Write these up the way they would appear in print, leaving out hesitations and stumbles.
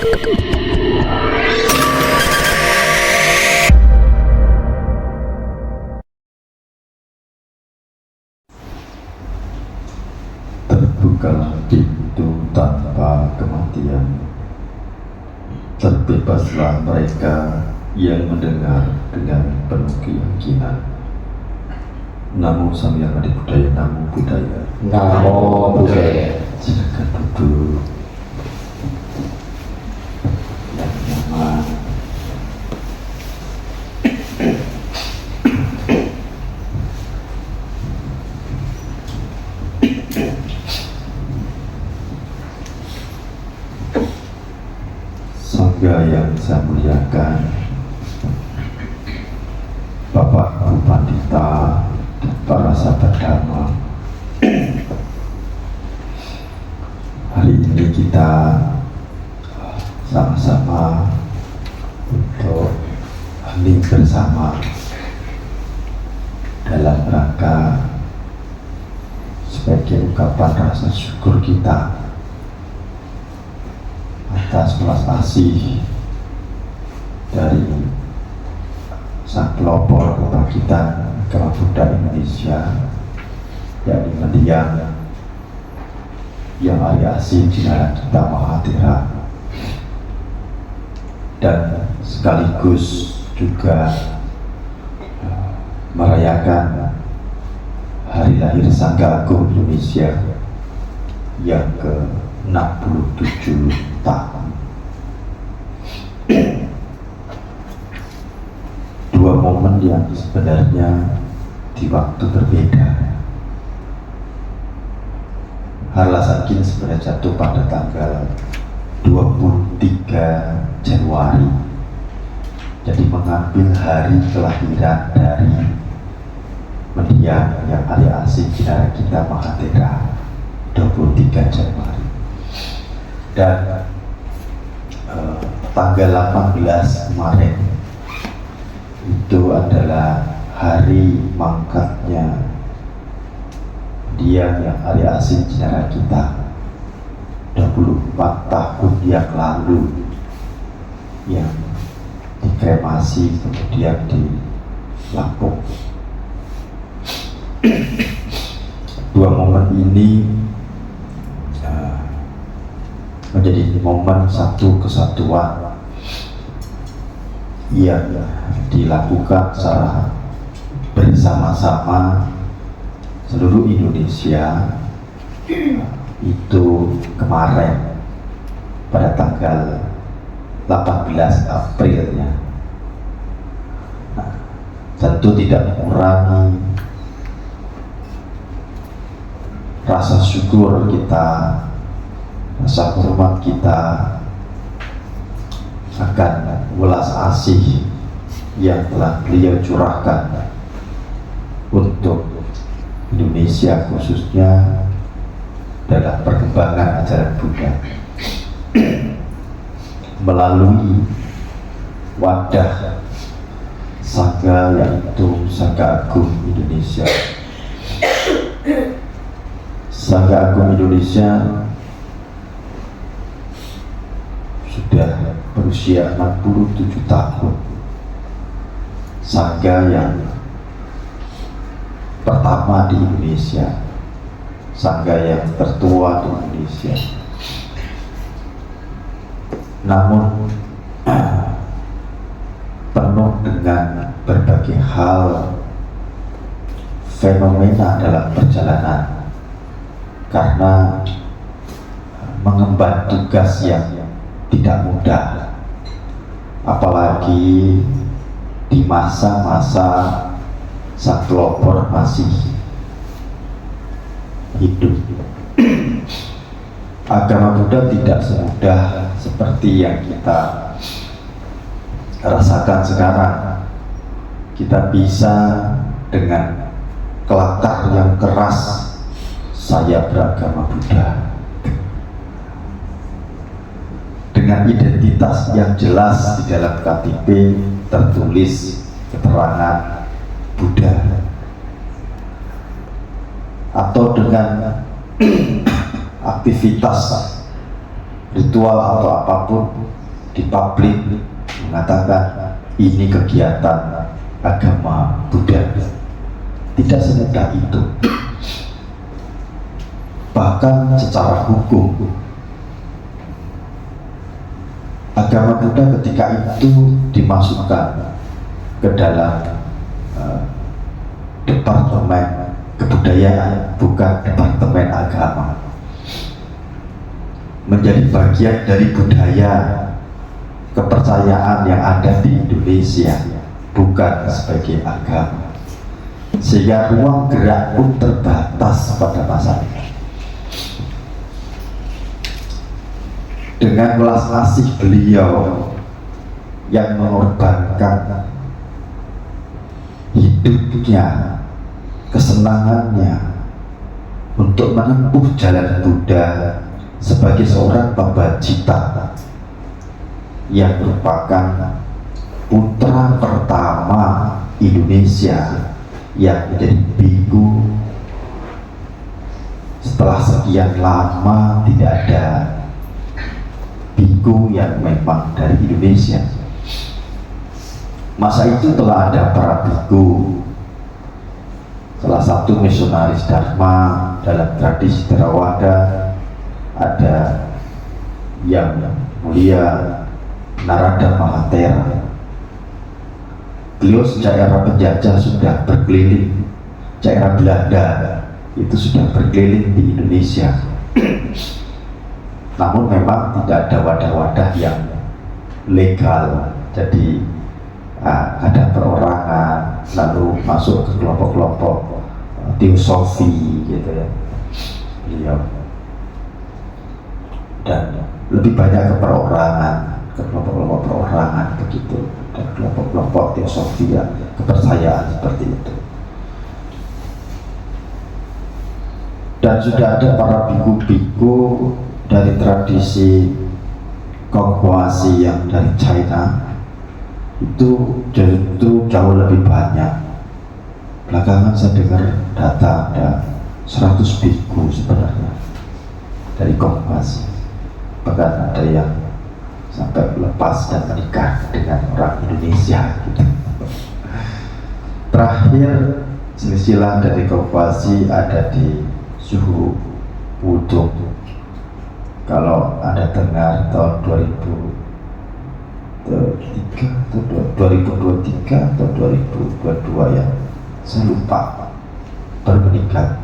Terbukalah pintu tanpa kematian. Terbebaslah mereka yang mendengar dengan penuh keyakinan. Namo Samyang Adi Budaya, Namo Buddhaya. Namo Buddhaya. Silakan duduk yang nyaman. Sangga yang saya muliakan, Bapak Ibu Pandita, para sahabat Dhamma, hari ini kita sama-sama untuk hening bersama dalam rangka sebagai ungkapan rasa syukur kita atas belas asih dari sang pelopor kebangkitan agama Buddha Indonesia, yakni mendiang yang Arya Asih Jinara kita Mahathira, dan sekaligus juga merayakan hari lahir Sangga Agung Indonesia yang ke-67 tahun. Dua momen yang sebenarnya di waktu berbeda. Halasakin sebenarnya jatuh pada tanggal 23 Januari. Jadi mengambil hari kelahiran dari mendiang yang Arya Asih Jinara kita Mahathira, 23 Januari. Dan tanggal 18 kemarin itu adalah hari mangkatnya dia yang Arya Asih Jinara kita 24 tahun yang lalu, yang dikremasi kemudian di Lampung. Dua momen ini menjadi momen satu kesatuan yang dilakukan secara bersama-sama seluruh Indonesia itu kemarin pada tanggal 18 Aprilnya. Nah, tentu tidak mengurangi rasa syukur kita, rasa hormat kita akan welas asih yang telah beliau curahkan untuk Indonesia, khususnya dalam perkembangan ajaran Buddha melalui wadah Sangga, yaitu Sangga Agung Indonesia. Sangga Agung Indonesia sudah berusia 67 tahun. Sangga yang pertama di Indonesia, Sangga yang tertua di Indonesia. Namun penuh dengan berbagai hal fenomena dalam perjalanan, karena mengemban tugas yang tidak mudah, apalagi di masa-masa sang pelopor masih hidup. Agama Buddha tidak semudah seperti yang kita rasakan sekarang. Kita bisa dengan kelakar yang keras, saya beragama Buddha, dengan identitas yang jelas di dalam KTP tertulis keterangan Buddha, atau dengan aktivitas ritual atau apapun di publik mengatakan ini kegiatan agama Buddha. Tidak semudah itu. Bahkan secara hukum, agama Buddha ketika itu dimasukkan ke dalam departemen kebudayaan, bukan departemen agama, menjadi bagian dari budaya kepercayaan yang ada di Indonesia, bukan sebagai agama, sehingga ruang gerak pun terbatas pada masa itu. Dengan belas kasih beliau yang mengorbankan hidupnya, kesenangannya untuk menempuh jalan Buddha sebagai seorang pambajita yang merupakan putra pertama Indonesia yang menjadi biku setelah sekian lama tidak ada biku yang memang dari Indonesia. Masa itu telah ada para biku, salah satu misionaris Dharma dalam tradisi Theravada, ada yang mulia Narada Mahatera. Beliau sejak era penjajah sudah berkeliling, sejak era Belanda itu sudah berkeliling di Indonesia. Namun memang tidak ada wadah-wadah yang legal, jadi ada perorangan lalu masuk ke kelompok-kelompok teosofi gitu ya beliau, dan lebih banyak ke perorangan, ke kelompok-kelompok perorangan begitu, dan kelompok-kelompok teosofi ya, kepercayaan seperti itu. Dan sudah ada para biku-biku dari tradisi Konghuasi yang dari China itu jauh lebih banyak. Belakangan saya dengar data ada 100 biku sebenarnya dari Konghuasi, bahkan ada yang sampai lepas dan menikah dengan orang Indonesia gitu. Terakhir silsilah dari Konghuasi ada di Suhu Wudong. Kalau Anda dengar tahun 2023 atau 2022 ya, saya lupa, baru menikah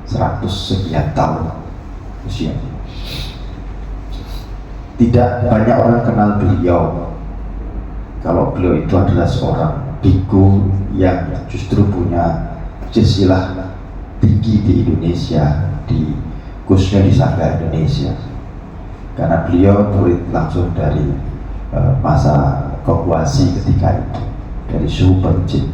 100 sekian tahun usianya. Tidak banyak orang kenal beliau, kalau beliau itu adalah seorang biku yang justru punya silsilah tinggi di Indonesia, khususnya di Sangga Indonesia, karena beliau murid langsung dari masa Konghuasi ketika itu, dari Suhu Percik.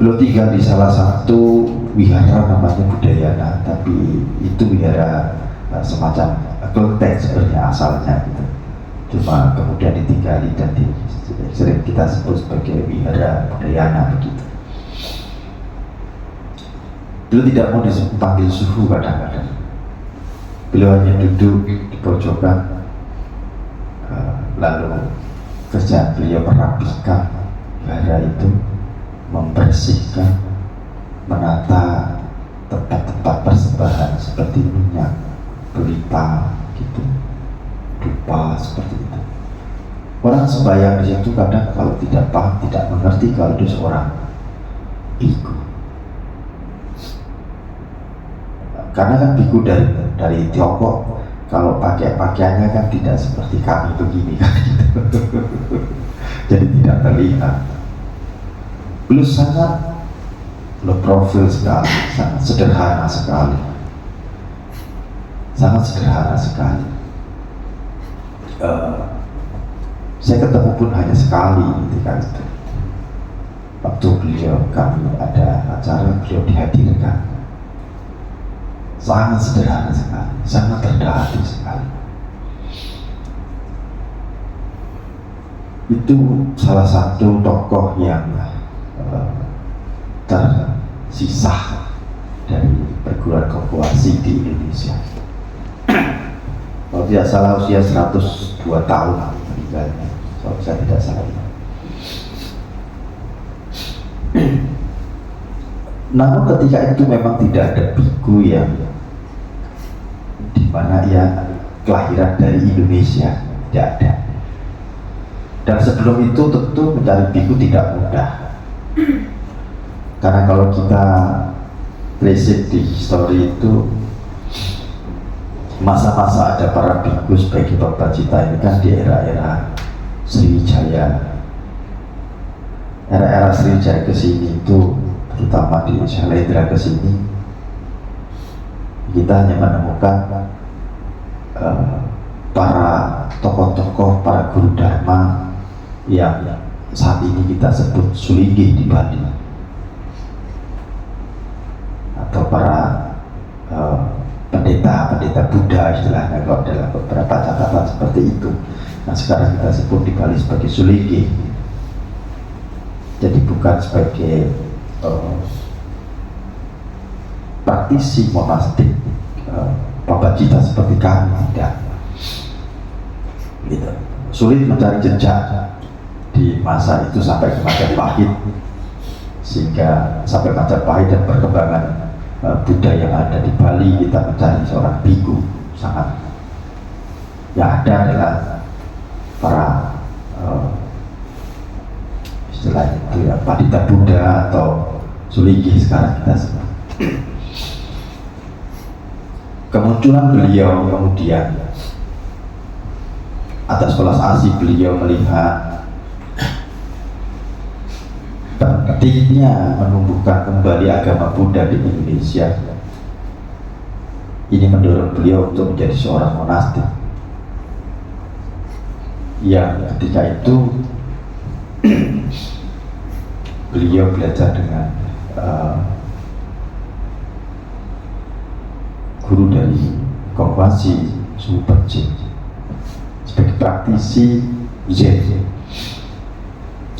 Beliau tinggal di salah satu wihara namanya Budayana, tapi itu wihara semacam kelenteng sebenarnya asalnya gitu. Cuma kemudian ditinggali dan sering kita sebut sebagai wihara Budayana begitu. Beliau tidak mau dipanggil suhu kadang-kadang. Beliau hanya duduk di pojokan, lalu kerjaan beliau merapikan wihara itu, membersihkan, menata tempat-tempat persembahan seperti minyak, pelita, gitu, dupa seperti itu. Orang sembahyang di situ kadang kalau tidak paham, tidak mengerti kalau itu seorang biku. Karena kan biku dari Tiongkok, kalau pakai pakaiannya kan tidak seperti kami begini kan gitu. Jadi tidak terlihat. Beliau sangat low profile sekali, sangat sederhana sekali, sangat sederhana sekali. Saya ketemu pun hanya sekali ketika itu. Waktu kami ada acara, beliau dihadirkan. Sangat sederhana sekali, sangat rendah hati sekali. Itu salah satu tokoh yang tersisa dari perguruan Konghuasi di Indonesia. kalau tidak salah usia 102 tahun meninggalnya, kalau saya tidak salah. Namun ketika itu memang tidak ada biku yang dimana ia kelahiran dari Indonesia, tidak ada. Dan sebelum itu tentu mencari biku tidak mudah, karena kalau kita riset di histori itu masa-masa ada para biku sebagai Bapak Cita ini kan di era-era Sriwijaya. Era-era Sriwijaya ke sini itu, terutama di Shalendra ke sini, kita hanya menemukan para tokoh-tokoh, para guru dharma yang saat ini kita sebut Sulinggih di Bali, atau para pendeta Buddha istilahnya kalau dalam beberapa catatan seperti itu. Nah sekarang kita sebut di Bali sebagai Sulinggih, jadi bukan sebagai praktisi monastik Bapak Cita seperti kami, tidak. Gitu. Sulit mencari jejak di masa itu sampai ke Majapahit, sehingga sampai Majapahit dan perkembangan Buddha yang ada di Bali, kita mencari seorang biku sangat. Yang ada adalah para istilahnya itu ya Padita Buddha atau Sulinggih sekarang kita sebut. Kemunculan beliau kemudian atas belas asih beliau melihat pentingnya menumbuhkan kembali agama Buddha di Indonesia. Ini mendorong beliau untuk menjadi seorang monastik yang ketika itu beliau belajar dengan guru dari Konghuasi Suhu Pecik sebagai praktisi Zen.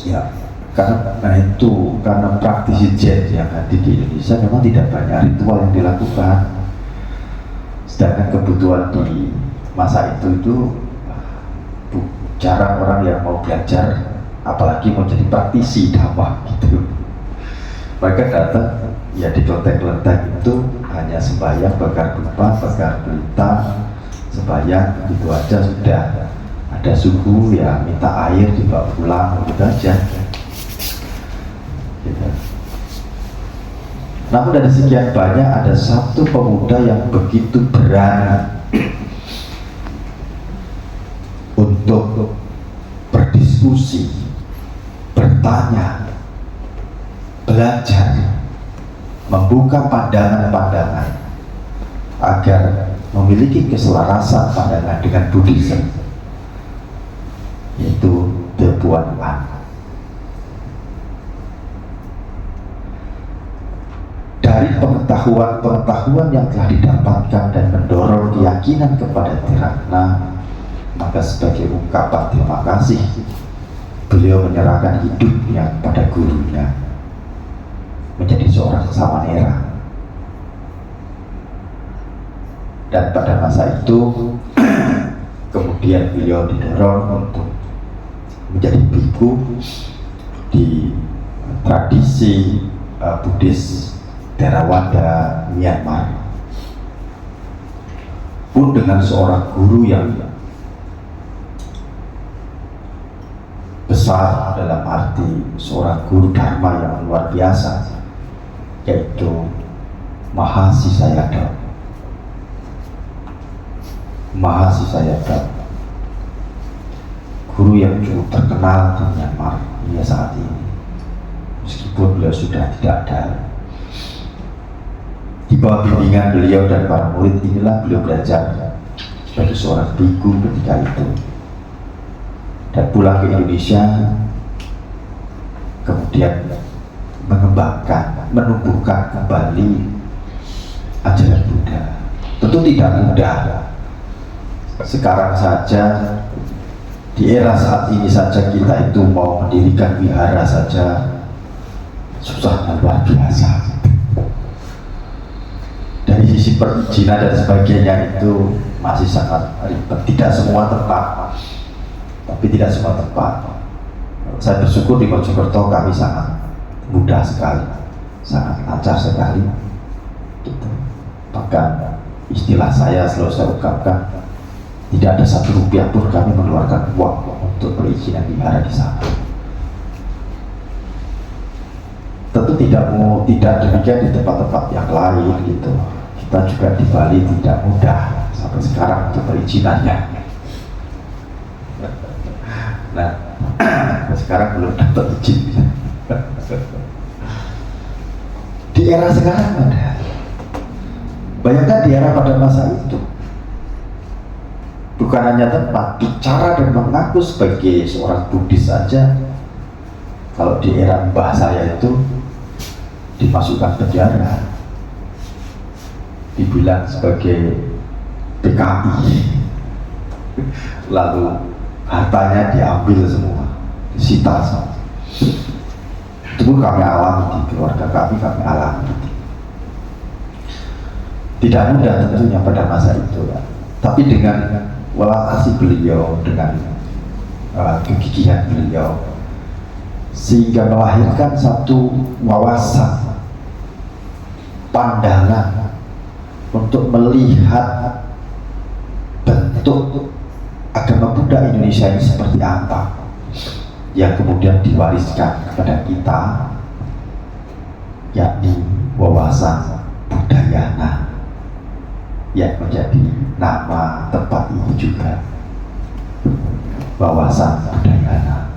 Ya, karena praktisi Zen yang hadir di Indonesia memang tidak banyak ritual yang dilakukan. Sedangkan kebutuhan di masa itu jarang orang yang mau belajar, apalagi mau jadi praktisi dakwah gitu. Mereka datang ya di kelenteng-kelenteng itu hanya sembahyang, bakar dupa, bakar pelita, sembahyang gitu aja sudah. Ada suhu ya minta air dibawa pulang gitu aja. Gitu. Namun dari sekian banyak ada satu pemuda yang begitu berani untuk berdiskusi, bertanya, belajar, membuka pandangan-pandangan agar memiliki keselarasan pandangan dengan Buddhism, yaitu The Puan An. Dari pengetahuan yang telah didapatkan dan mendorong keyakinan kepada Tirakna, maka sebagai ungkapan terima kasih beliau menyerahkan hidupnya pada gurunya, menjadi seorang samanera. Dan pada masa itu kemudian beliau didorong untuk menjadi biku di tradisi Buddhis Theravada Myanmar, pun dengan seorang guru yang besar, dalam arti seorang guru dharma yang luar biasa, yaitu Mahasi Sayadaw. Mahasi Sayadaw, guru yang cukup terkenal di Myanmar hingga saat ini, meskipun beliau sudah tidak ada. Di bawah bimbingan beliau dan para murid inilah beliau belajar sebagai seorang biku ketika itu, dan pulang ke Indonesia kemudian mengembangkan, menumbuhkan kembali ajaran Buddha. Tentu tidak mudah. Sekarang saja, di era saat ini saja, kita itu mau mendirikan wihara saja susah dan luar biasa. dari sisi perizinan dan sebagainya itu masih sangat ribet. Tidak semua tempat, tapi tidak semua tempat. Saya bersyukur di Mojokerto kami sangat mudah sekali, sangat lancar sekali. Gitu. Bahkan istilah saya selalu saya ungkapkan, tidak ada Rp1 pun kami mengeluarkan uang untuk perizinan wihara di sana. Tentu tidak demikian di tempat-tempat yang lain gitu. Kita juga di Bali tidak mudah sampai sekarang untuk perizinannya. Nah, sekarang belum dapat izin. Di era sekarang ada. Bayangkan di era pada masa itu, bukan hanya tempat, bicara dan mengaku sebagai seorang Buddhis saja. Kalau di era mbah saya itu dimasukkan penjara, dibilang sebagai PKI, lalu hartanya diambil semua, disita semua. Itu kami alami di keluarga kami alami. Tidak mudah tentunya pada masa itu ya. Tapi dengan welas asih beliau, dengan kegigihan beliau, sehingga melahirkan satu wawasan, pandangan untuk melihat bentuk agama Buddha Indonesia ini seperti apa, yang kemudian diwariskan kepada kita, yakni wawasan Budayana, yang menjadi nama tempat ini juga, wawasan Budayana.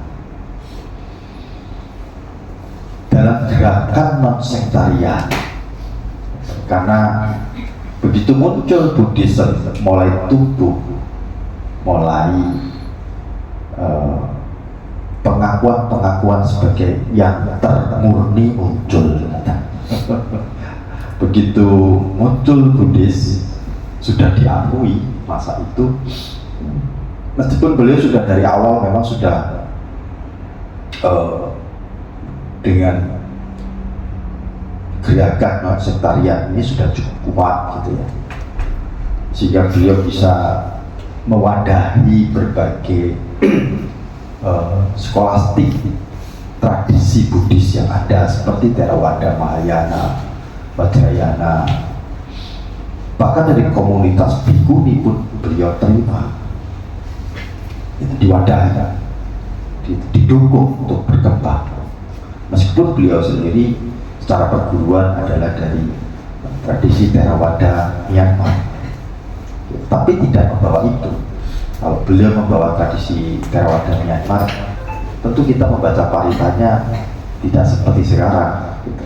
Dalam gerakan non-sektarian, karena begitu muncul Buddhism, mulai tumbuh, mulai pengakuan sebagai yang termurni muncul. Begitu muncul Buddhis, sudah diakui masa itu, meskipun beliau sudah dari awal memang sudah dengan gerakan non-sektarian ini sudah cukup kuat gitu ya, sehingga beliau bisa mewadahi berbagai skolastik tradisi Buddhis yang ada, seperti Theravada, Mahayana, Vajrayana. Bahkan dari komunitas Bhikkhuni pun beliau terima, itu diwadahi, didukung untuk berkembang. Meskipun beliau sendiri secara perguruan adalah dari tradisi Theravada Myanmar, tapi tidak membawa itu. Kalau beliau membawa tradisi Theravada Myanmar, tentu kita membaca paritanya tidak seperti sekarang gitu.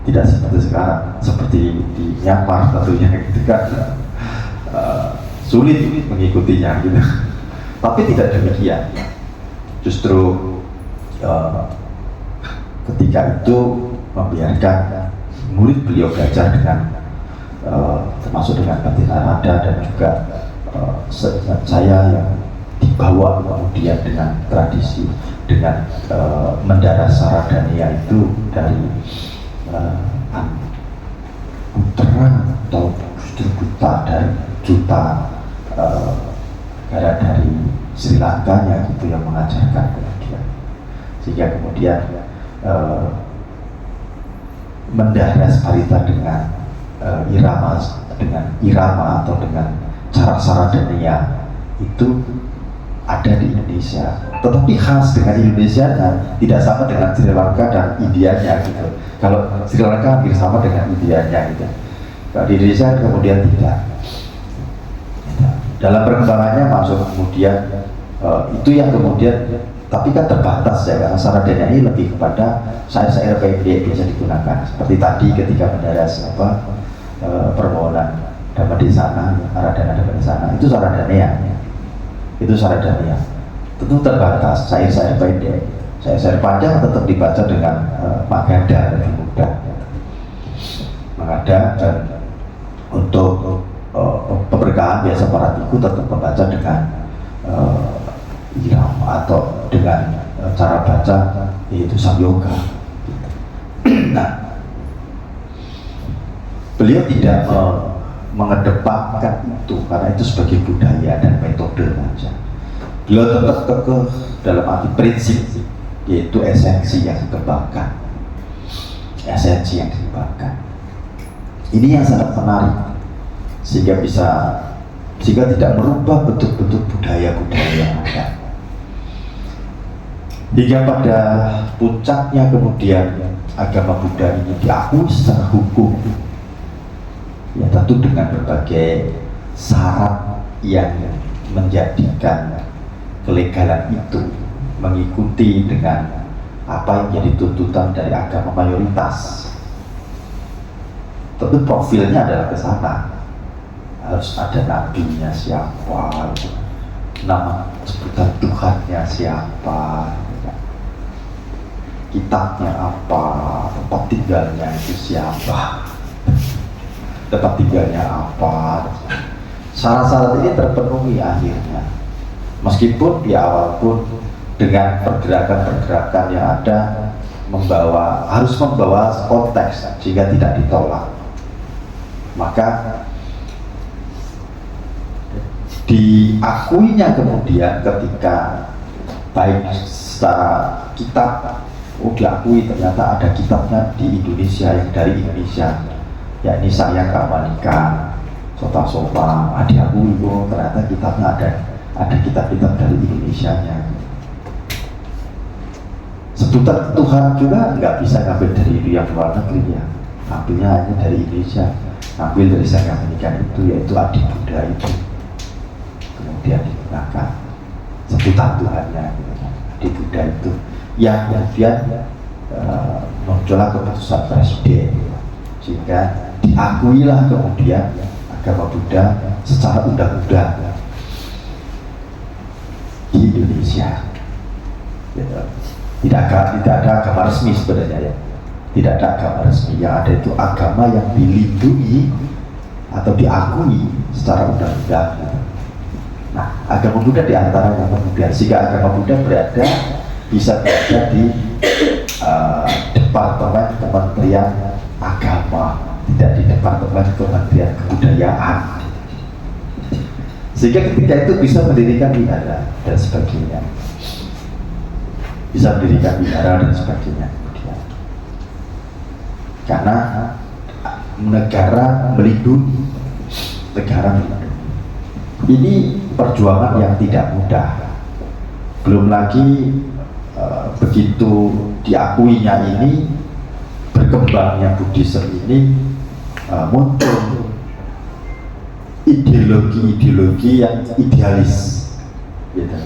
Tidak seperti sekarang, seperti di Myanmar tentunya gitu kan, sulit mengikutinya gitu. Tapi tidak demikian, justru ketika itu membiarkan murid beliau belajar dengan termasuk dengan Theravada, dan juga saya yang dibawa kemudian dengan tradisi, dengan Mendara Saradhaniya itu dari Putra atau justru Buta dari Juta negara dari Sri Lankanya gitu yang mengajarkan kemudian, sehingga kemudian Mendara Parita dengan irama atau dengan cara Saradhaniya itu ada di Indonesia, tetapi khas dengan Indonesia dan tidak sama dengan Sri Lanka dan Indianya gitu. Kalau Sri Lanka hampir sama dengan Indianya gitu. Kalau di Indonesia kemudian tidak. Dalam perkembangannya masuk kemudian itu yang kemudian, tapi kan terbatas ya, karena Saradhaniya ini lebih kepada syair-syair pendek bisa digunakan. Seperti tadi ketika mendaras permohonan Dhammadesana, Aradhana Dhammadesana, itu Saradhaniya. Itu Saradhaniya. Tentu terbatas, syair-syair pendek. Syair-syair panjang tetap dibaca dengan Magadha, lebih mudah. Magadha, dan untuk pemberkahan biasa para biku tetap membaca dengan irama atau dengan cara baca yaitu samyoga. Nah, Beliau tidak mengedepankan itu karena itu sebagai budaya dan metode saja. Beliau tetap kekeh dalam arti prinsip, yaitu esensi yang dikembangkan. Esensi yang dikembangkan. Ini yang sangat menarik, sehingga tidak merubah betul-betul budaya-budaya yang ada. Hingga pada puncaknya kemudian agama Buddha ini diakui secara hukum, ya tentu dengan berbagai syarat yang menjadikan kelegalan itu mengikuti dengan apa yang jadi tuntutan dari agama mayoritas. Tentu profilnya adalah ke sana, harus ada nabinya siapa, nama sebutan Tuhannya siapa, kitabnya apa, tempat tinggalnya itu siapa, tempat tinggalnya apa. Syarat-syarat ini terpenuhi akhirnya, meskipun di awal pun dengan pergerakan-pergerakan yang ada harus membawa konteks sehingga tidak ditolak. Maka diakuinya kemudian ketika baik secara kitab, diakui ternyata ada kitabnya di Indonesia yang dari Indonesia, yakni Saya Kamanika Sota diakui, ternyata kitabnya ada kitab-kitab dari Indonesianya. Sebutan Tuhan juga nggak bisa ngambil dari yang luar negeri, ya, ambilnya hanya dari Indonesia, ambil dari Saya Kamanika itu, yaitu Adi Buddha itu, kemudian digunakan sebutan Tuhannya, Adi Buddha itu, yang kemudian muncullah keputusan presiden, sehingga diakuilah kemudian agama Buddha secara undang-undang di Indonesia. Tidak ada agama resmi sebenarnya, ya. Tidak ada agama resmi, yang ada itu agama yang dilindungi atau diakui secara undang-undang. Nah, agama Buddha diantaranya kemudian, sehingga agama Buddha bisa berada di Departemen Kementerian Agama, tidak di Departemen Kementerian Kebudayaan, sehingga ketika itu bisa mendirikan wihara dan sebagainya, kemudian karena negara melindungi. Ini perjuangan yang tidak mudah. Belum lagi begitu diakuinya ini, berkembangnya Buddhisme ini, muncul ideologi-ideologi yang idealis, gitu.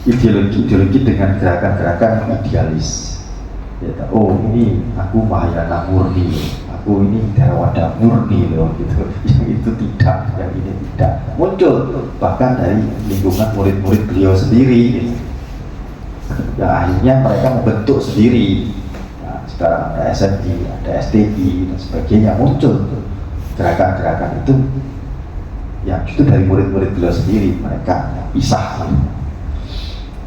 Ideologi dengan gerakan-gerakan idealis, gitu. Oh, ini aku Mahayana murni, aku ini Theravada murni loh, gitu. Yang itu tidak, yang ini tidak. Muncul bahkan dari lingkungan murid-murid beliau sendiri, gitu. Dan akhirnya mereka membentuk sendiri. Nah, sekarang ada SNI, ada STI dan sebagainya, muncul gerakan-gerakan itu yang itu dari murid-murid beliau sendiri, mereka pisah.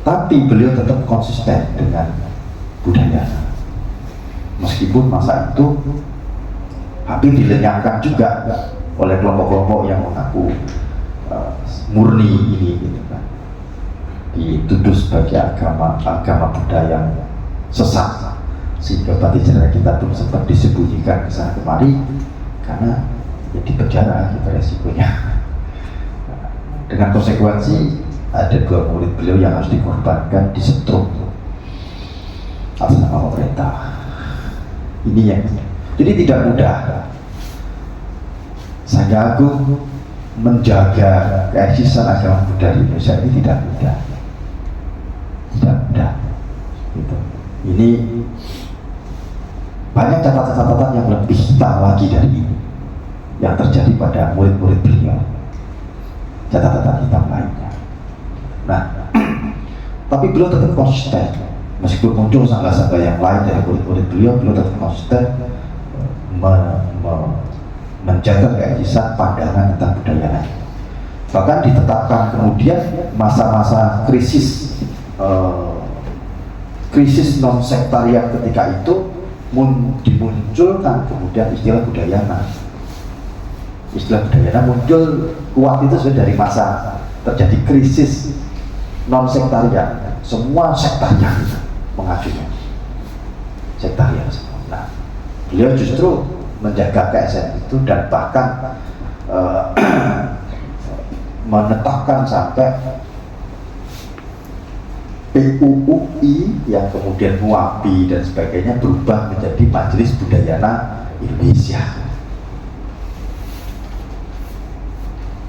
Tapi beliau tetap konsisten dengan budaya, meskipun masa itu hampir dilenyapkan juga oleh kelompok-kelompok yang mengaku murni ini, gitu kan, dituduh sebagai agama Buddha yang sesat, sehingga Patijara kita pun sempat disembunyikan kesana kemari karena ya di penjara, gitu resikonya. Dengan konsekuensi ada 2 murid beliau yang harus dikorbankan, disetrum atas nama pemerintah. Ini yang jadi tidak mudah. Sangga Agung menjaga keeksisan agama Buddha di Indonesia ini tidak mudah, gitu. Ini banyak catatan-catatan yang lebih hitam lagi dari ini yang terjadi pada murid-murid beliau, catatan hitam lainnya. Nah, tapi beliau tetap konsisten, meskipun muncul sangga-sangga yang lain dari murid-murid beliau tetap konsisten menjaga keeksisan pandangan tentang budaya lain. Bahkan ditetapkan kemudian masa-masa krisis non sektarian ketika itu dimunculkan kemudian istilah Budayana. Istilah Budayana muncul kuat itu sudah dari masa terjadi krisis non sektarian, semua sektarian mengajunya sektarian semua. Nah, beliau justru menjaga KSN itu dan bahkan menetapkan sampai PUUI yang kemudian MUABI dan sebagainya berubah menjadi Majelis Budayana Indonesia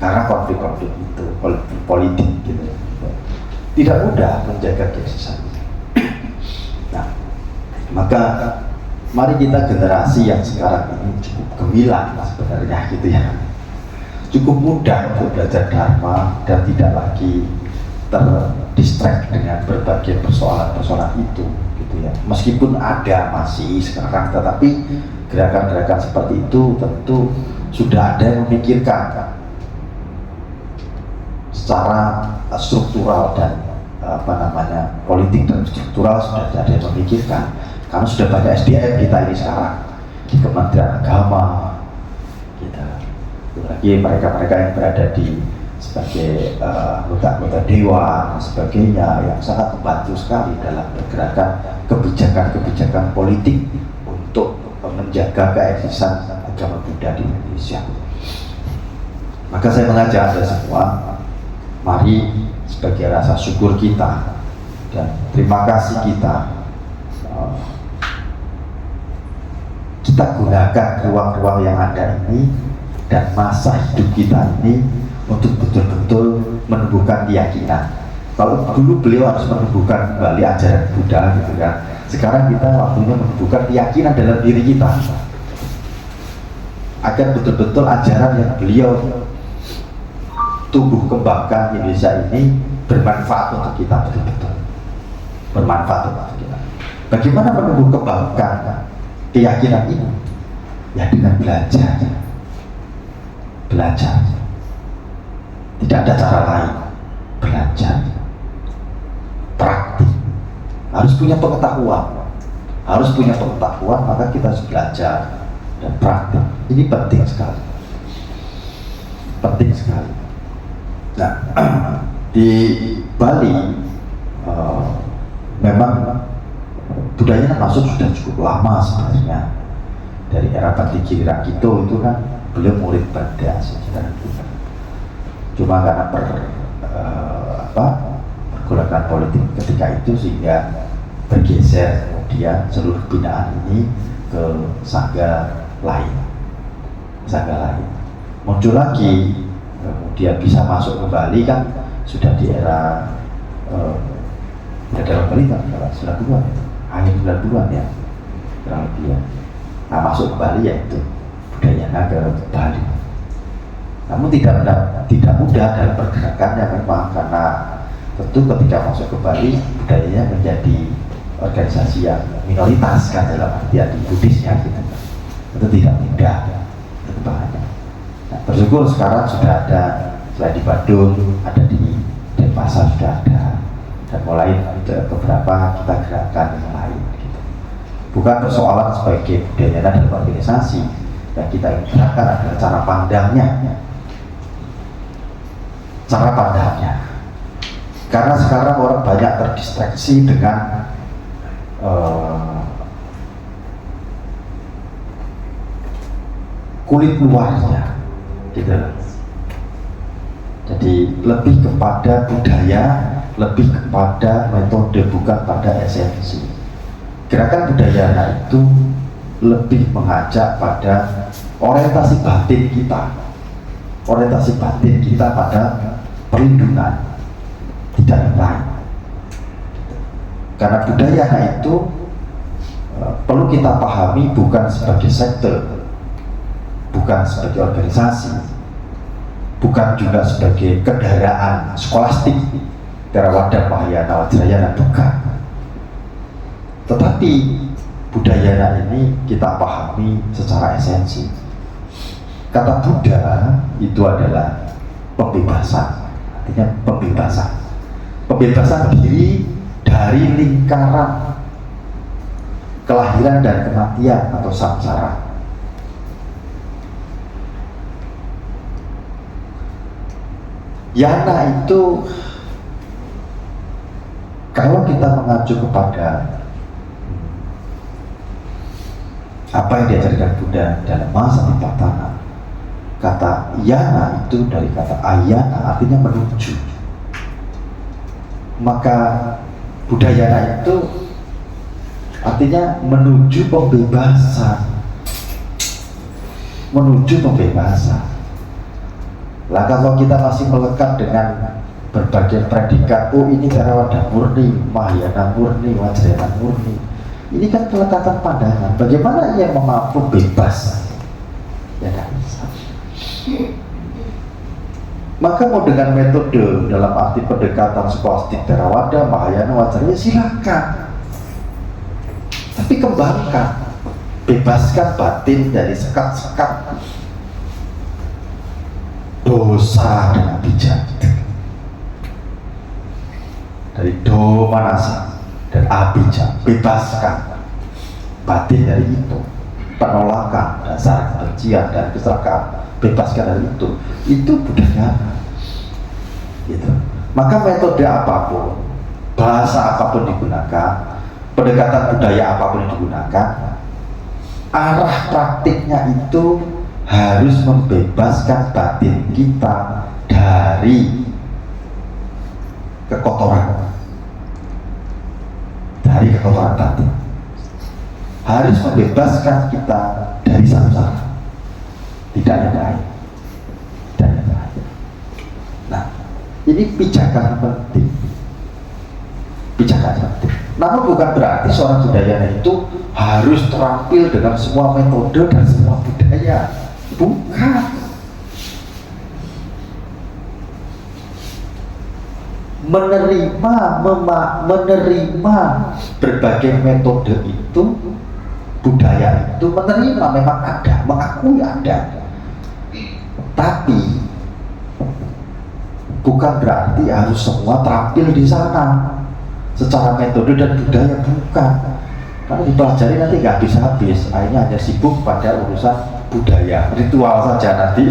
karena konflik-konflik itu, konflik politik gitu. Tidak mudah menjaga keeksisan. Nah, maka mari kita generasi yang sekarang ini cukup gemilang sebenarnya gitu ya, cukup mudah untuk belajar Dharma dan tidak lagi terdistract dengan berbagai persoalan-persoalan itu gitu ya. Meskipun ada masih sekarang, tetapi gerakan-gerakan seperti itu tentu sudah ada yang memikirkan secara struktural dan politik dan struktural sudah ada yang memikirkan, karena sudah banyak SDM kita ini sekarang di Kementerian Agama kita, lagi mereka-mereka yang berada di sebagai anggota dewan dan sebagainya yang sangat membantu sekali dalam pergerakan kebijakan-kebijakan politik untuk menjaga keeksisan agama Buddha di Indonesia. Maka saya mengajak Anda semua, mari sebagai rasa syukur kita dan terima kasih kita gunakan ruang-ruang yang ada ini dan masa hidup kita ini untuk betul-betul menumbuhkan keyakinan. Kalau dulu beliau harus menumbuhkan kembali ajaran Buddha gitu kan, sekarang kita waktunya menumbuhkan keyakinan dalam diri kita agar betul-betul ajaran yang beliau tumbuh kembangkan di Indonesia ini bermanfaat untuk kita, betul-betul bermanfaat untuk kita. Bagaimana menumbuh kembangkan keyakinan ini? Ya dengan belajar. Tidak ada cara lain. Belajar, praktik, harus punya pengetahuan, maka kita harus belajar dan praktik. Ini penting sekali. Nah, di Bali memang budayanya masuk sudah cukup lama sebenarnya. Dari era Bati Girakito itu kan beliau murid pada sejarah kita. Cuma karena pergolakan politik ketika itu sehingga bergeser kemudian seluruh binaan ini ke sangga lain. Muncul lagi, kemudian bisa masuk kembali kan sudah di era Bali kan 90-an ya, akhir 90-an ya kurang lebih ya. Nah, masuk ke Bali yaitu budayanya ke Bali. Namun tidak mudah dalam pergerakannya memang, karena tentu ketika masuk ke Bali budayanya menjadi organisasi yang minoritas kan dalam artian di Buddhisnya gitu. Itu tidak mudah perkembangannya. Nah, bersyukur sekarang sudah ada, selain di Bandung ada di Denpasar sudah ada, dan mulai beberapa kita gerakan yang lain gitu. Bukan persoalan sebagai budaya dalam organisasi, yang kita ingin gerakan adalah cara pandangnya. Karena sekarang orang banyak terdistraksi dengan kulit luarnya gitu. Jadi lebih kepada budaya, lebih kepada metode, bukan pada esensi. Gerakan budaya itu lebih mengajak pada orientasi batin kita pada perlindungan, tidak yang lain. Karena budaya itu perlu kita pahami bukan sebagai sekte, bukan sebagai organisasi, bukan juga sebagai kendaraan skolastik, Theravada, Mahayana, Vajrayana, bukan. Tetapi budaya ini kita pahami secara esensi. Kata Buddha itu adalah pembebasan, artinya pembebasan diri dari lingkaran kelahiran dan kematian atau samsara. Yana itu kalau kita mengacu kepada apa yang diajarkan Buddha dalam Mahasatipatthana, kata yana itu dari kata ayana, artinya menuju. Maka budayana itu artinya menuju pembebasan, menuju pembebasan. Lah kalau kita masih melekat dengan berbagai predikat, oh ini Theravada murni, Mahayana murni, Vajrayana murni, ini kan kelekatan pandangan. Bagaimana ia mampu bebas? Ya tidak bisa. Maka mau dengan metode dalam arti pendekatan skolastik Theravada, Mahayana, Vajrayana, silakan. Tapi kembangkan, bebaskan batin dari sekat-sekat dosa dan bijak, dari do manasa dan abijak. Bebaskan batin dari itu, penolakan, dasar kebencian dan keserakahan, bebaskan dari itu budaya gitu. Maka metode apapun, bahasa apapun digunakan, pendekatan budaya apapun yang digunakan, arah praktiknya itu harus membebaskan batin kita dari kekotoran, batin, harus membebaskan kita dari samsara, tidak ada lain, tidak ada lain. Nah, ini pijakan penting. Namun bukan berarti seorang budayana itu harus terampil dengan semua metode dan semua budaya. Bukan. Menerima berbagai metode itu, budaya itu, menerima memang ada, mengakui ada. Tapi bukan berarti harus semua terampil di sana secara metode dan budaya, bukan. Karena dipelajari nanti nggak habis-habis, akhirnya hanya sibuk pada urusan budaya, ritual saja nanti.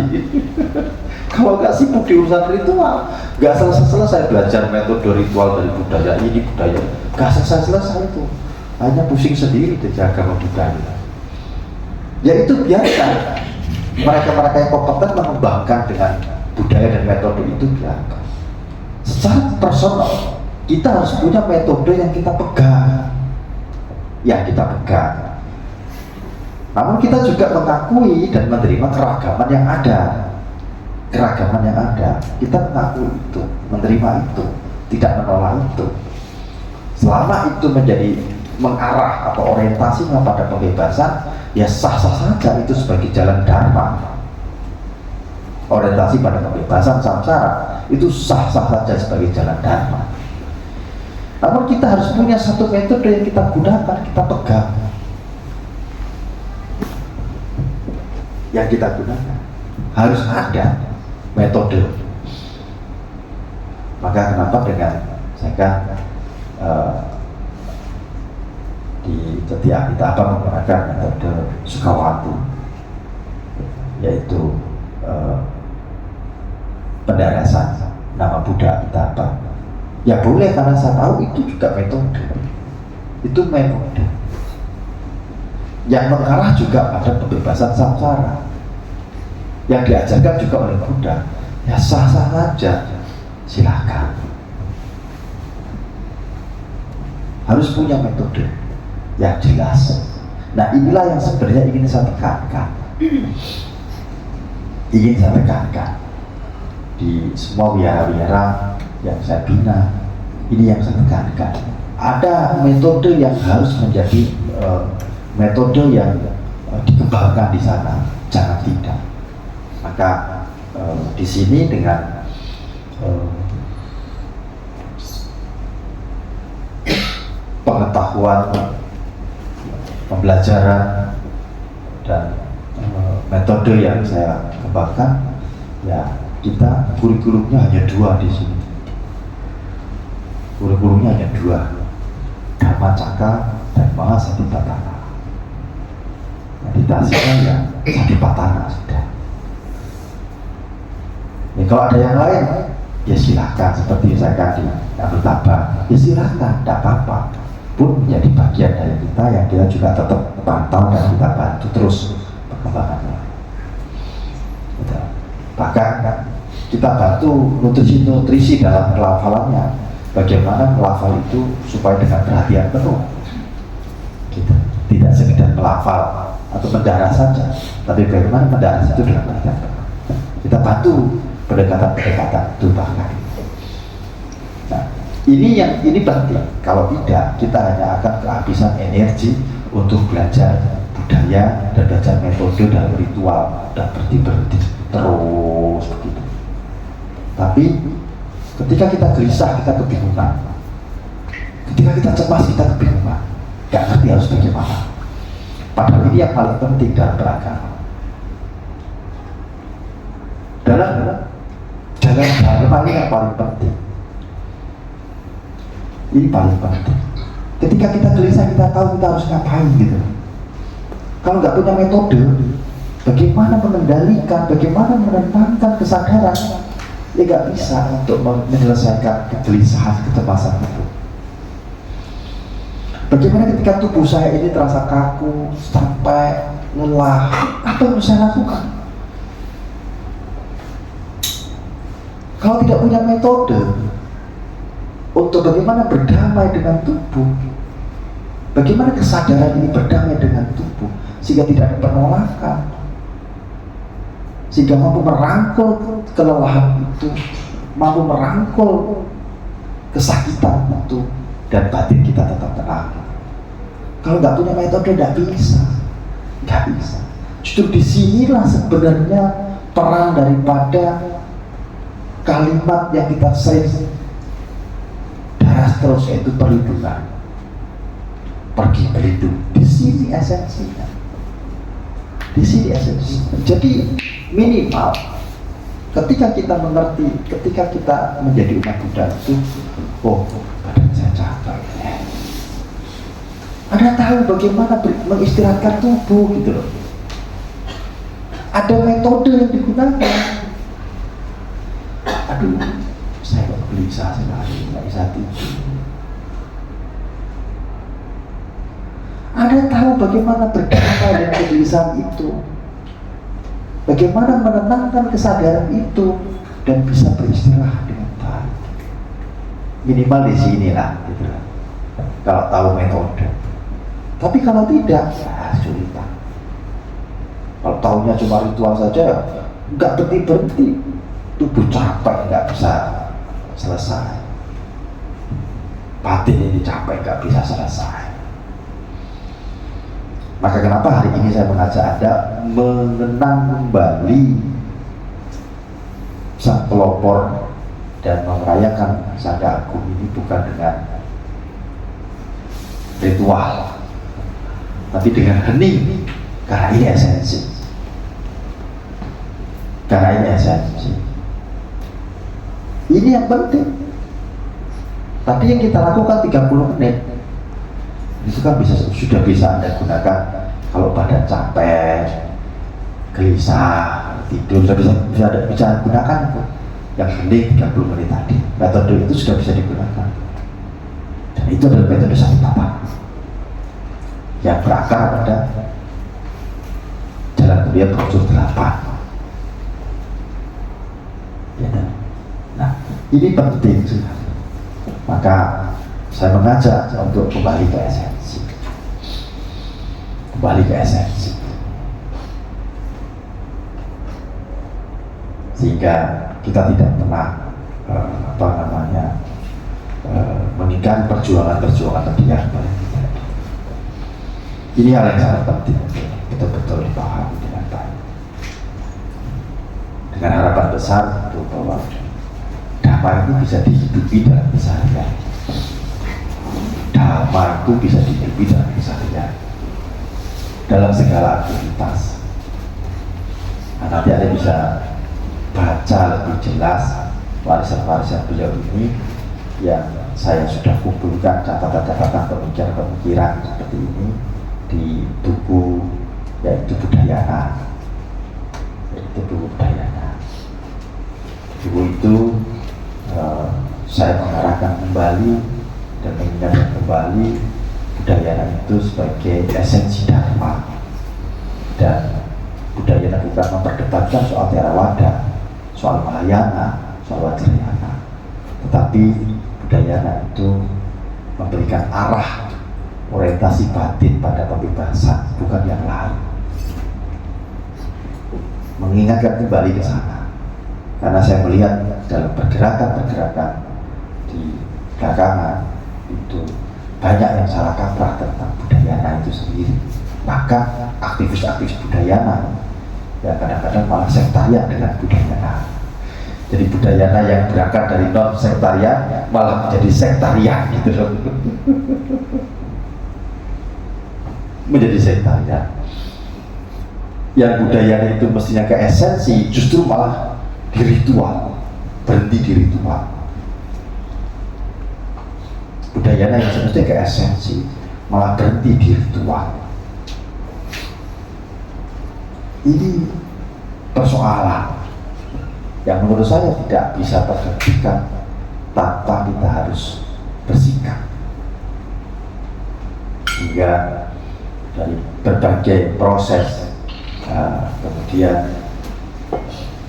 Kalau nggak sibuk di urusan ritual, nggak selesai belajar metode ritual dari budaya ini, budaya nggak selesai itu, hanya pusing sendiri dijaga budaya. Ya itu biarkan mereka-mereka yang kompeten mengembangkan dengan budaya dan metode itu, biarkan. Secara personal kita harus punya metode yang kita pegang, Namun kita juga mengakui dan menerima keragaman yang ada. Kita mengakui itu, menerima itu, tidak menolak itu. Selama itu menjadi mengarah atau orientasinya pada pembebasan, ya sah-sah saja itu sebagai jalan dharma. Orientasi pada pembebasan samsara itu sah-sah saja sebagai jalan dharma. Namun kita harus punya satu metode yang kita gunakan, kita pegang. Yang kita gunakan harus ada metode. Maka kenapa dengan saya di setiap kita menggunakan metode Sukawati, yaitu pendarasan nama Buddha kita apa? Ya boleh, karena saya tahu itu juga metode. Itu metode yang mengarah juga pada pembebasan samsara, yang diajarkan juga oleh Buddha. Ya sah-sah saja, silakan. Harus punya metode yang jelas. Nah inilah yang sebenarnya ingin saya tekankan. Di semua wihara-wihara yang saya bina, ini yang saya tekankan. Ada metode yang harus menjadi metode yang dikembangkan di sana, jangan tidak. Maka di sini dengan pengetahuan, pembelajaran dan metode yang saya kembangkan, ya kita kurikulumnya hanya 2 di sini. Kurikulumnya hanya 2, Dhamma Cakka dan Maha Satipatthana. Meditasinya ya Satipatthana sudah. Ya, kalau ada yang lain, ya silahkan. Seperti saya tadi, yang bertambah, ya silahkan, tidak apa-apa. Pun menjadi bagian dari kita yang kita juga tetap pantau dan kita bantu terus perkembangannya. Gitu. Bahkan kita bantu nutrisi dalam pelafalannya. Bagaimana melafal itu supaya dengan perhatian penuh. Gitu. Tidak sekedar melafal atau mendaras saja, tapi bagaimana mendaras itu dengan perhatian penuh. Kita bantu pendekatan-pendekatan itu bahkan. Nah, ini penting. Kalau tidak, kita hanya akan kehabisan energi untuk belajar budaya dan belajar metode dan ritual dan berhenti terus begitu. Tapi ketika kita gelisah, kita kebingungan. Ketika kita cemas, kita kebingungan. Gak ngerti harus bagaimana. Padahal ini yang paling penting dalam beragama. Dalam ini yang paling penting. Ini paling penting. Ketika kita gelisah, kita tahu kita harus ngapain gitu. Kalau nggak punya metode, bagaimana mengendalikan, bagaimana menenangkan kesadaran, ya nggak bisa untuk menyelesaikan kegelisahan, kecemasan itu. Bagaimana ketika tubuh saya ini terasa kaku, sampai lelah, apa yang harus saya lakukan? Kalau tidak punya metode untuk bagaimana berdamai dengan tubuh, bagaimana kesadaran ini berdamai dengan tubuh sehingga tidak ada penolakan, sehingga mampu merangkul kelelahan itu, mampu merangkul kesakitan itu, dan batin kita tetap tenang. Kalau nggak punya metode, nggak bisa. Justru disinilah sebenarnya peran daripada kalimat yang kita sering daras terus, yaitu perlindungan. Pergi berlindung. Di sini esensinya. Jadi minimal ketika kita mengerti, ketika kita menjadi umat Buddha itu, oh badan saya capek. Ada tahu bagaimana mengistirahatkan tubuh gitu loh. Ada metode yang digunakan. Aduh, saya kok gelisah sekali, nggak bisa tidur. Ada tahu bagaimana berdamai dengan kegelisahan itu, bagaimana menenangkan kesadaran itu dan bisa beristirahat dengan baik. Minimal di sinilah, gitu lah. Kalau tahu metode. Tapi kalau tidak, ya sulitan. Kalau tahunya cuma ritual saja, nggak berhenti. Tubuh capek, nggak bisa selesai. Batin ini capek, nggak bisa selesai. Maka kenapa hari ini saya mengajak Anda mengenang kembali sang pelopor dan merayakan Sangga Agung ini bukan dengan ritual, tapi dengan hening, karena ini esensi. Ini yang penting. Tapi yang kita lakukan 30 menit itu kan sudah bisa Anda gunakan kalau badan capek, gelisah, tidur, bisa gunakan itu. Yang hening 30 menit tadi. Metode itu sudah bisa digunakan. Dan itu adalah metode Satipatthana yang berakar pada jalan mulia brosur 8. Ya, nah, ini penting juga. Maka saya mengajak untuk kembali ke esensi. Sehingga kita tidak pernah mengingkari perjuangan liar pada kita. Ini hal yang sangat penting untuk betul-betul dipahami dengan baik. Dengan harapan besar untuk bahwa damai itu bisa dihidupi dalam keseharian. Damai itu bisa dihidupi dalam keseharian, dalam segala aktivitas. Nah, nanti Anda bisa baca lebih jelas warisan-warisan beliau ini yang saya sudah kumpulkan catatan-catatan pemikiran-pemikiran seperti ini di buku, yaitu Budayana. Itu buku Budayana. Buku itu saya mengarahkan kembali dan mengingatkan kembali Budayana itu sebagai esensi Dharma, dan Budayana bukan memperdebatkan soal Theravada, soal Mahayana, soal Vajrayana, tetapi Budayana itu memberikan arah orientasi batin pada pembebasan, bukan yang lain. Mengingatkan kembali ke sana, karena saya melihat dalam pergerakan-pergerakan di belakangan itu banyak yang salah kaprah tentang Budayana itu sendiri. Maka aktivis-aktivis Budayana yang kadang-kadang malah sektarian dengan Budayana. Jadi Budayana yang berangkat dari non sektarian malah menjadi sektarian gitu loh. Menjadi sektarian. Yang Budayana itu mestinya ke esensi, justru malah di ritual, berhenti di ritual. Budayana yang semestinya ke esensi malah berhenti di ritual. Ini persoalan yang menurut saya tidak bisa terhentikan tanpa kita harus bersikap. Hingga dari berbagai proses kemudian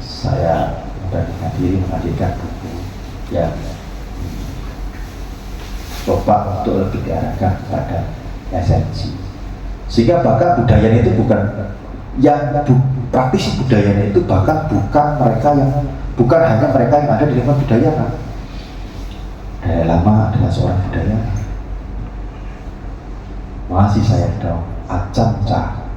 saya memberanikan diri menghadirkan buku yang coba untuk lebih diarahkan kepada esensi, sehingga bahkan Budayana itu bukan praktisi Budayana itu bahkan bukan hanya mereka yang ada di lingkungan Budayana. Dalai Lama adalah seorang Budayana. Masih saya tahu Acamca,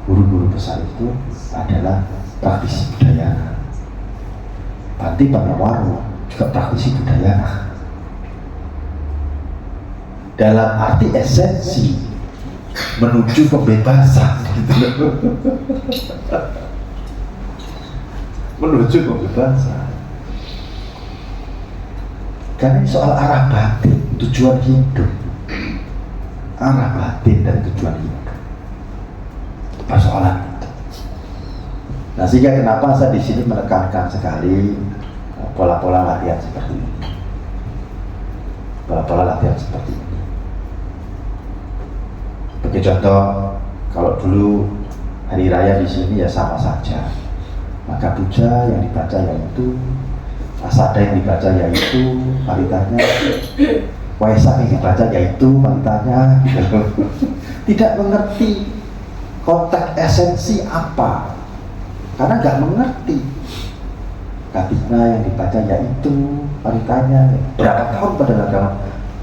guru-guru besar itu adalah praktisi Budayana. Bhante Panawaro juga praktisi Budayana. Dalam arti esensi menuju pembebasan gitu loh. Menuju pembebasan. Karena ini soal arah batin, tujuan hidup. Arah batin dan tujuan hidup. Persoalan itu. Nah, sehingga kenapa saya di sini menekankan sekali pola-pola latihan seperti ini. Pola-pola latihan seperti ini. Sebagai contoh, kalau dulu hari raya di sini ya sama saja. Maka puja yang dibaca yaitu, asada yang dibaca yaitu paritanya, waisak yang dibaca yaitu paritanya, gitu. Tidak mengerti konteks esensi apa, karena nggak mengerti. Katina yang dibaca yaitu paritanya. Berapa tahun pada agama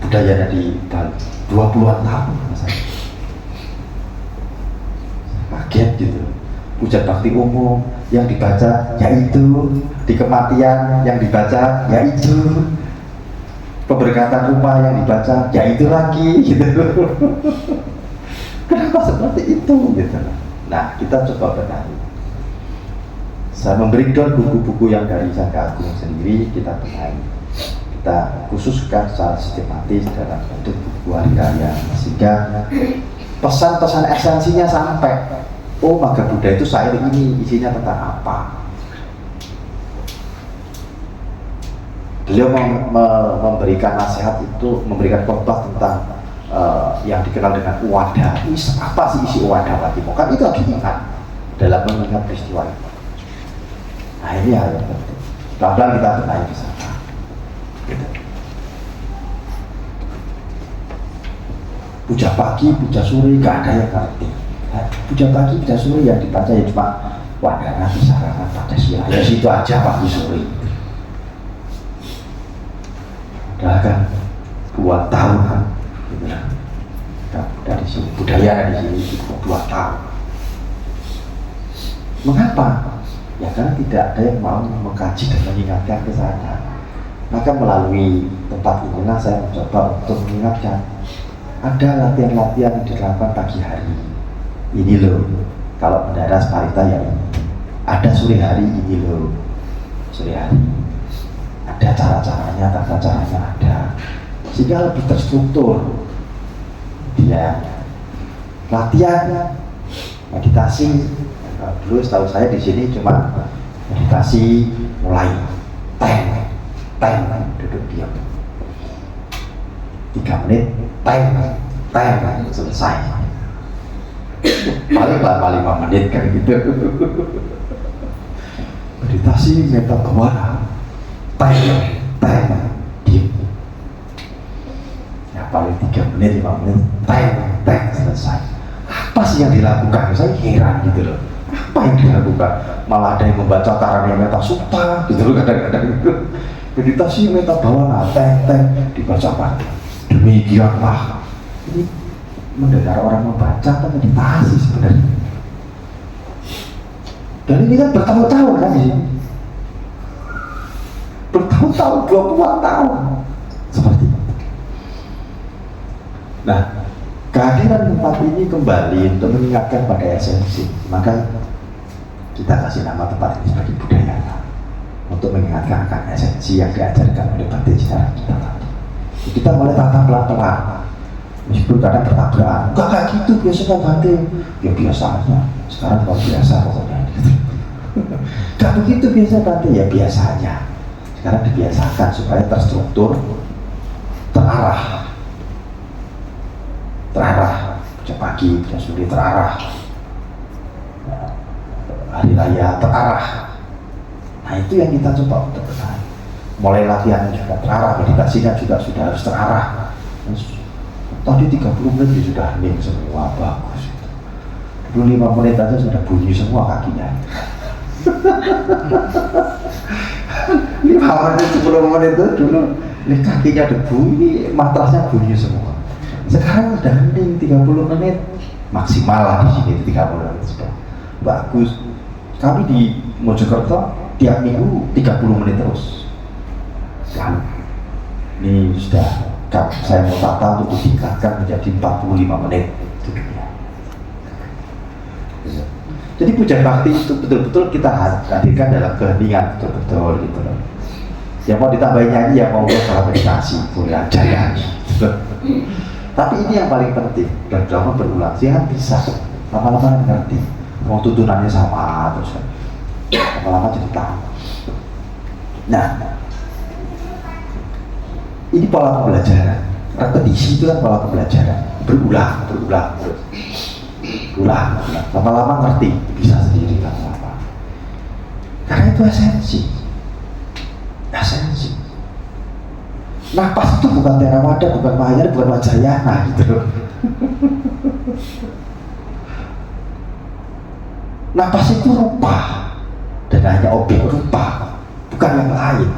Budayana di Bali? 20-an tahun misalnya. Kaget gitu. Puja bakti umum yang dibaca yaitu, di kematian yang dibaca yaitu, pemberkatan rumah yang dibaca yaitu lagi gitu. Kenapa seperti itu gitu. Nah, kita coba benahi. Saya memberi down buku-buku yang dari Sangga Agung sendiri, kita benahi. Kita khususkan secara sistematis dalam bentuk buku hari raya, sehingga pesan-pesan esensinya sampai. Oh, Maga Buddha itu syair ini isinya tentang apa? Beliau memberikan nasihat itu, memberikan khotbah tentang yang dikenal dengan Uwada. Ini apa sih isi Uwada Patimo? Kan itu harus diingat dalam mengingat peristiwa itu. Nah, ini hal yang penting. Pelan-pelan kita benahi di sana. Gitu. Puja pagi, puja sore, gak ada yang ngerti. Puja pagi, puja sore yang dibaca ya cuma Wadana, Sarana, Pancasila. Ya situ aja pagi sore. Udah kan buat tahun kan, gitu kan. Dari sini budaya di sini 2 tahun. Mengapa? Ya karena tidak ada yang mau mengkaji dan mengingatkan ke sana. Maka melalui tempat inilah saya mencoba untuk mengingatkan. Ada latihan-latihan yang dilakukan pagi hari. Ini loh, kalau mendaras parita ya ini. Ada sore hari ini loh, sore hari. ada cara-caranya, tata caranya ada, sehingga lebih terstruktur. Dia latihan meditasi. Dulu setahu saya di sini cuma meditasi mulai teng duduk diam 3 menit teng selesai, paling lama 5 menit kan gitu. Meditasi meta bawah teng diam ya, paling 3 menit 5 menit teng selesai. Apa sih yang dilakukan? Saya heran gitu loh, apa yang dilakukan? Malah ada yang membaca Karania Metta Sutta gitu loh, kadang-kadang gitu. Meditasi meta bawah teng dibacakan. Demikianlah, ini mendengar orang membaca atau meditasi sebenarnya. Dan ini kan bertahun-tahun kan ini, bertahun-tahun, 20 tahun seperti itu. Nah, kehadiran tempat ini kembali untuk mengingatkan pada esensi. Maka kita kasih nama tempat ini sebagai budaya, untuk mengingatkan akan esensi yang diajarkan oleh Bhante Cidara kita tadi. Kita mulai tata pelan-pelan, meskipun kadang bertabrakan. Enggak kayak gitu biasanya Bhante, ya biasa aja. Sekarang kalau biasa pokoknya gitu. Enggak begitu biasa Bhante, ya biasa aja. Sekarang dibiasakan supaya terstruktur, terarah. Sejak pagi, sejak sore terarah. Hari raya terarah. Nah itu yang kita coba untuk bertahan. Mulai latihannya juga terarah, meditasinya juga sudah harus terarah. Tadi 30 menit sudah hening semua, bagus. Dulu 5 menit aja sudah bunyi semua kakinya. 5 menit, 10 menit itu dulu ini kakinya debu, ini matrasnya bunyi semua. Sekarang udah hening 30 menit maksimal lah di sini 30 menit sudah bagus. Kami di Mojokerto tiap minggu 30 menit terus. Kan ini sudah saya mau tata untuk ditingkatkan menjadi 45 menit duduknya. Jadi puja bakti itu betul-betul kita hadirkan dalam keheningan betul-betul gitu loh. Yang mau ditambahin nyanyi, yang mau salah meditasi boleh aja ya. Tapi ini yang paling penting, dan drama berulang, dia kan bisa lama-lama ngerti. Mau tuntunannya sama terus lama-lama jadi tahu. Nah, ini pola pembelajaran. Repetisi itu kan pola pembelajaran, berulang terus. Lama-lama ngerti, bisa sendiri lama-lama. Karena itu esensi. Napas itu bukan Theravada, bukan Mahayana, bukan Vajrayana gitu. Napas itu rupa dan hanya objek rupa, bukan yang lain.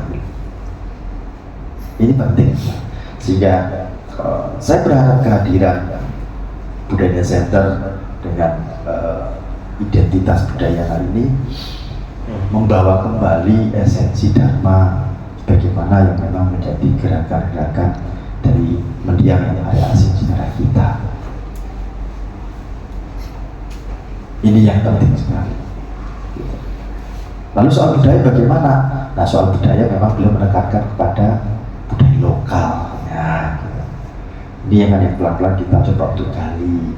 Ini penting, sehingga saya berharap kehadiran Budaya Center dengan identitas budaya hari ini membawa kembali esensi Dharma bagaimana yang memang menjadi gerakan-gerakan dari mendiang yang ada asing sejarah kita. Ini yang penting sekali. Lalu soal budaya bagaimana? Nah, soal budaya memang belum menekankan kepada budaya lokal. Ya, gitu. Ini yang pelan-pelan kita coba untuk gali.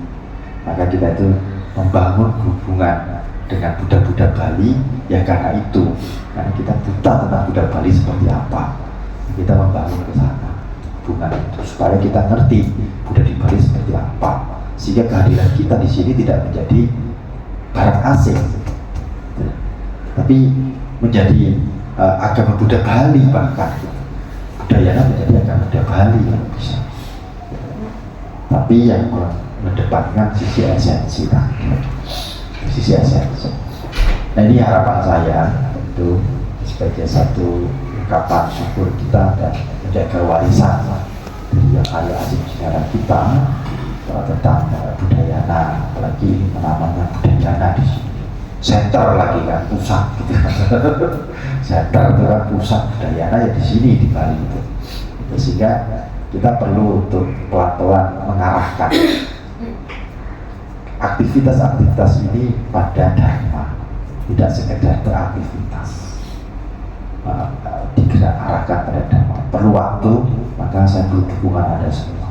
Maka kita itu membangun hubungan dengan Buddha-Buddha Bali ya karena itu. Karena kita buta tentang Buddha Bali seperti apa. Kita membangun ke sana hubungan itu supaya kita ngerti Buddha di Bali seperti apa. Sehingga kehadiran kita di sini tidak menjadi barang asing, tapi menjadi agama Buddha Bali bahkan. Budayanya menjadi agama Buddha Bali yang bisa. Tapi yang mendepankan sisi esensi tadi, sisi esensi. Nah ini harapan saya itu sebagai satu ungkapan syukur kita dan menjaga warisan dari yang ada asing sejarah kita tentang budayana, apalagi namanya budayana di sini. Center lagi kan, pusat gitu. Center itu kan pusat budayana ya di sini di Bali itu. Sehingga kita perlu untuk pelan-pelan mengarahkan aktivitas-aktivitas ini pada Dharma, tidak sekedar beraktivitas. digerak arahkan pada damai. Perlu waktu, maka saya perlu dukungan Anda semua.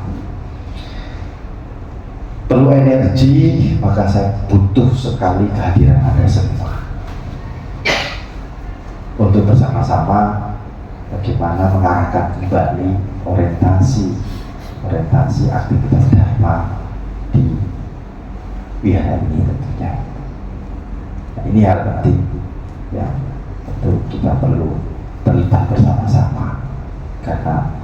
Perlu energi, maka saya butuh sekali kehadiran Anda semua untuk bersama-sama bagaimana mengarahkan kembali orientasi aktivitas dharma di wihara ini tentunya. Nah, ini hal penting yang tentu kita perlu terlibat bersama-sama, karena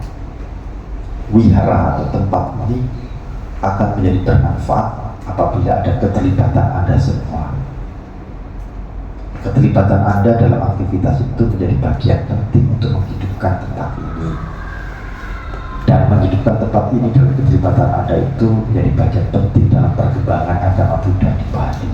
wihara atau tempat ini akan menjadi bermanfaat apabila ada keterlibatan Anda semua. Keterlibatan Anda dalam aktivitas itu menjadi bagian penting untuk menghidupkan tempat ini, dan menghidupkan tempat ini dalam keterlibatan Anda itu menjadi bagian penting dalam perkembangan agama Buddha di Bali.